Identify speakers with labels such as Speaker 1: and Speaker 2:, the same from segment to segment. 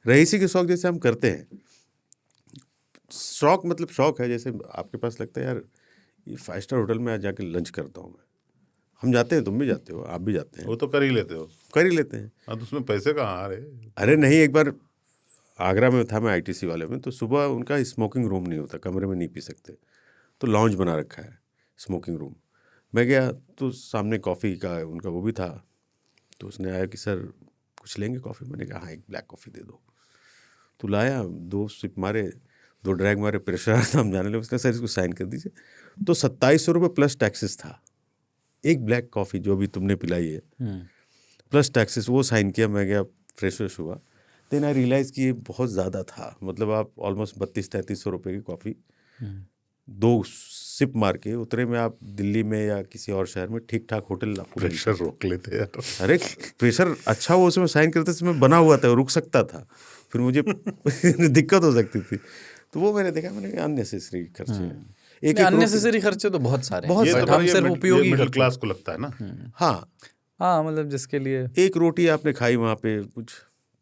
Speaker 1: रईसी के शौक जैसे हम करते हैं, शौक मतलब शौक है, जैसे आपके पास लगता है यार ये 5 स्टार होटल में आज जाके लंच करता हूँ मैं, हम जाते हैं, तुम भी जाते हो, आप भी जाते हैं,
Speaker 2: वो तो कर ही लेते हो।
Speaker 1: कर ही लेते हैं।
Speaker 2: हाँ, तो उसमें पैसे कहाँ आ रहे?
Speaker 1: अरे नहीं, एक बार आगरा में था मैं आईटीसी वाले में, तो सुबह उनका स्मोकिंग रूम नहीं होता, कमरे में नहीं पी सकते, तो लॉन्ज बना रखा है स्मोकिंग रूम। मैं गया तो सामने कॉफ़ी का उनका वो भी था, तो उसने आया कि सर कुछ लेंगे कॉफ़ी? मैंने कहा हाँ एक ब्लैक कॉफ़ी दे दो। तो लाया, 2 सिप मारे, 2 ड्रैग मारे, प्रेशर आया था, हम जाने लगे। उसने सर इसको साइन कर दीजिए। तो 2700 रुपये प्लस टैक्सेस था, एक ब्लैक कॉफ़ी जो भी तुमने पिलाई है प्लस टैक्सेस, वो साइन किया। मैं गया, फ्रेश हुआ। देन आई रियलाइज़ कि ये बहुत ज़्यादा था, मतलब आप ऑलमोस्ट 3200-3300 रुपये की कॉफ़ी 2 सिप मार के उतरे में आप दिल्ली में या किसी और शहर में ठीक ठाक होटल आपको
Speaker 2: प्रेशर रोक लेते यार।
Speaker 1: अरे प्रेशर अच्छा, वो उसमें साइन करते समय बना हुआ था, रुक सकता था, फिर मुझे दिक्कत हो सकती थी। तो वो मैंने देखा, मैंने अननेसेसरी खर्चे, एक
Speaker 3: अननेसेसरी खर्चे तो बहुत सारे
Speaker 1: बहुत
Speaker 3: हैं,
Speaker 2: ये
Speaker 3: बट
Speaker 2: तो
Speaker 3: हम सिर्फ उपयोगी
Speaker 2: मिडिल
Speaker 3: खर्चों-
Speaker 2: क्लास को लगता है ना।
Speaker 1: हाँ,
Speaker 3: हाँ मतलब जिसके लिए
Speaker 1: एक रोटी आपने खाई वहाँ पे कुछ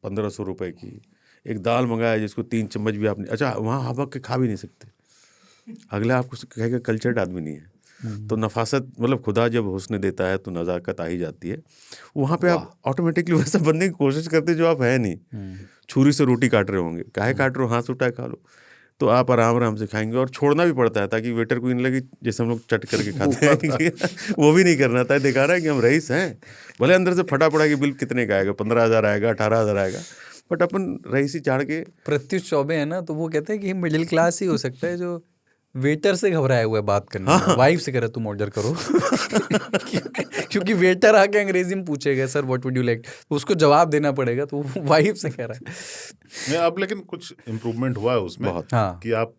Speaker 1: 1500 रुपए की, एक दाल मंगाया जिसको 3 चम्मच भी आपने, अच्छा वहाँ हबक के खा भी नहीं सकते, अगला आपको कहेगा कल्चर्ड आदमी नहीं है। तो नफासत मतलब खुदा जब हुस्न देता है तो नज़ाकत आ ही जाती है। वहाँ पे आप ऑटोमेटिकली वैसा बनने की कोशिश करते जो आप है नहीं। छुरी से रोटी काट रहे होंगे, काहे काट रहे हो, हाथ उठाए खा लो। तो आप आराम से खाएंगे, और छोड़ना भी पड़ता है ताकि वेटर को इन लगे जैसे हम लोग चट करके खाते हैं वो भी नहीं करना था, दिखा रहा है कि हम रईस हैं। भले अंदर से फटा पड़ा कि बिल कितने का आएगा, 15,000 आएगा, 18,000 आएगा, बट अपन रईसी चाड़ के।
Speaker 3: प्रत्युष चौबे है ना, तो वो कहते हैं कि मिडिल क्लास ही हो सकता है जो वेटर से घबराया हुआ है बात करने में, वाइफ से कह रहा तुम ऑर्डर करो क्योंकि वेटर आके अंग्रेजी में पूछेगा sir what would you like, तो उसको जवाब देना पड़ेगा, तो वाइफ से कह रहा है।
Speaker 2: नहीं, अब लेकिन कुछ इम्प्रूवमेंट हुआ है उसमें
Speaker 1: बहुत।
Speaker 3: हाँ,
Speaker 2: कि आप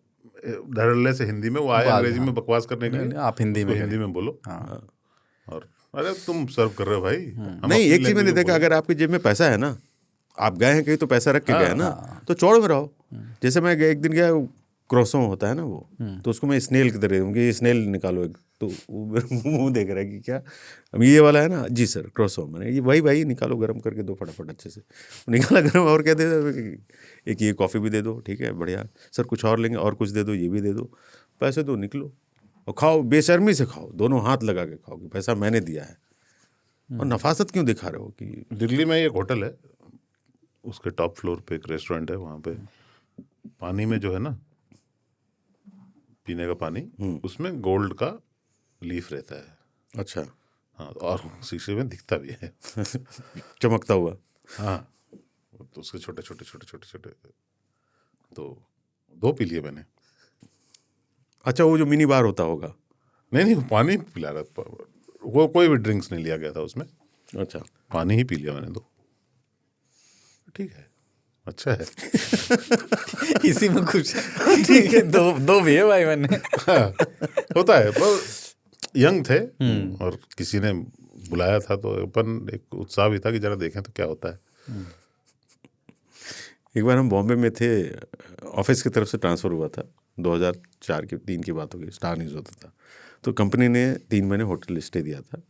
Speaker 2: धड़ल्ले से हिंदी में, वो आए अंग्रेजी में बकवास करने के लिए,
Speaker 3: आप हिंदी में
Speaker 2: हिंदी में बोलो।
Speaker 3: हाँ।
Speaker 2: और अरे तुम सर्व कर रहे हो भाई, हम
Speaker 1: नहीं,
Speaker 2: अपनी
Speaker 1: एक चीज़ मैंने
Speaker 2: language में
Speaker 1: देखा,
Speaker 2: बोलो।
Speaker 1: अगर आपकी जेब में पैसा है ना, आप गए हैं कहीं तो पैसा रख के गए हैं ना, तो चौड़ में रहो। जैसे मैं एक दिन गया, क्रॉसों होता है ना वो, तो उसको मैं स्नेल की तरह दूँ कि ये स्नेल निकालो एक, तो वो मेरे मुँह देख रहा है कि क्या, अब ये वाला है ना, जी सर क्रॉसों, मैंने ये वही भाई निकालो, गर्म करके दो फटाफट अच्छे से। निकाला गर्म, और क्या दे दो, एक ये कॉफ़ी भी दे दो, ठीक है बढ़िया सर, कुछ और लेंगे, और कुछ दे दो, ये भी दे दो, पैसे दो, निकलो और खाओ, बेशर्मी से खाओ, दोनों हाथ लगा के खाओ कि पैसा मैंने दिया है। और नफासत क्यों दिखा रहे हो कि
Speaker 2: दिल्ली में एक होटल है, उसके टॉप फ्लोर पे एक रेस्टोरेंट है, वहाँ पे पानी में जो है ना, पीने का पानी, उसमें गोल्ड का लीफ रहता है।
Speaker 1: अच्छा,
Speaker 2: हाँ, और शीशे में दिखता भी है
Speaker 1: चमकता हुआ।
Speaker 2: हाँ, तो उसके छोटे छोटे तो 2 पी लिए मैंने।
Speaker 1: अच्छा, वो जो मिनी बार होता होगा।
Speaker 2: नहीं, वो पानी पिला रहा था, वो कोई भी ड्रिंक्स नहीं लिया गया था उसमें,
Speaker 1: अच्छा,
Speaker 2: पानी ही पी लिया मैंने 2। ठीक है, अच्छा है
Speaker 3: इसी में कुछ ठीक है, दो भी है भाई मैंने।
Speaker 2: होता है, पर यंग थे और किसी ने बुलाया था, तो अपन एक उत्साह भी था कि जरा देखें तो क्या होता है।
Speaker 1: एक बार हम बॉम्बे में थे, ऑफिस की तरफ से ट्रांसफ़र हुआ था, 2004 की 3 की बात होगी, स्टार न्यूज़ होता था, तो कंपनी ने 3 महीने होटल स्टे दिया था,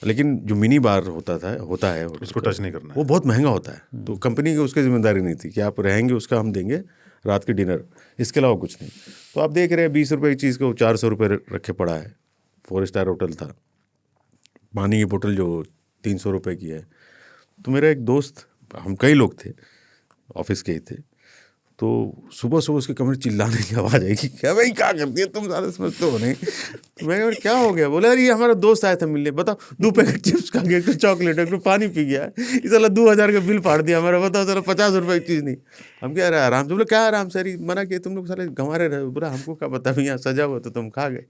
Speaker 1: लेकिन जो मिनी बार होता है होटल
Speaker 2: उसको
Speaker 1: का,
Speaker 2: टच नहीं करना
Speaker 1: वो बहुत महंगा होता है, तो कंपनी की उसकी जिम्मेदारी नहीं थी कि आप रहेंगे उसका हम देंगे रात की डिनर, इसके अलावा कुछ नहीं। तो आप देख रहे हैं 20 रुपये की चीज़ को 400 रुपये रखे पड़ा है। 4 स्टार होटल था, पानी की बोतल जो 300 रुपये की है। तो मेरा एक दोस्त, हम कई लोग थे, ऑफिस के ही थे, तो सुबह उसके कमरे चिल्लाने की आवाज़ आई कि क्या भाई क्या करती है तुम, ज़्यादा समझते हो नहीं। तो मैं कहा क्या हो गया? बोले अरे ये हमारा दोस्त आया था मिलने, बताओ 2 पैकेट चिप्स खा गया, 1 चॉकलेट, 1 पानी पी गया, इस साला 2000 का बिल फाड़ दिया हमारा, बताओ साला 50 रुपये की चीज़ नहीं। हम क्या, अरे आराम से। बोले क्या आराम से, अरे मना किया तुम लोग साले गंवारे रहे। बोला हमको क्या पता, यहाँ सजा हुआ तो तुम खा गए।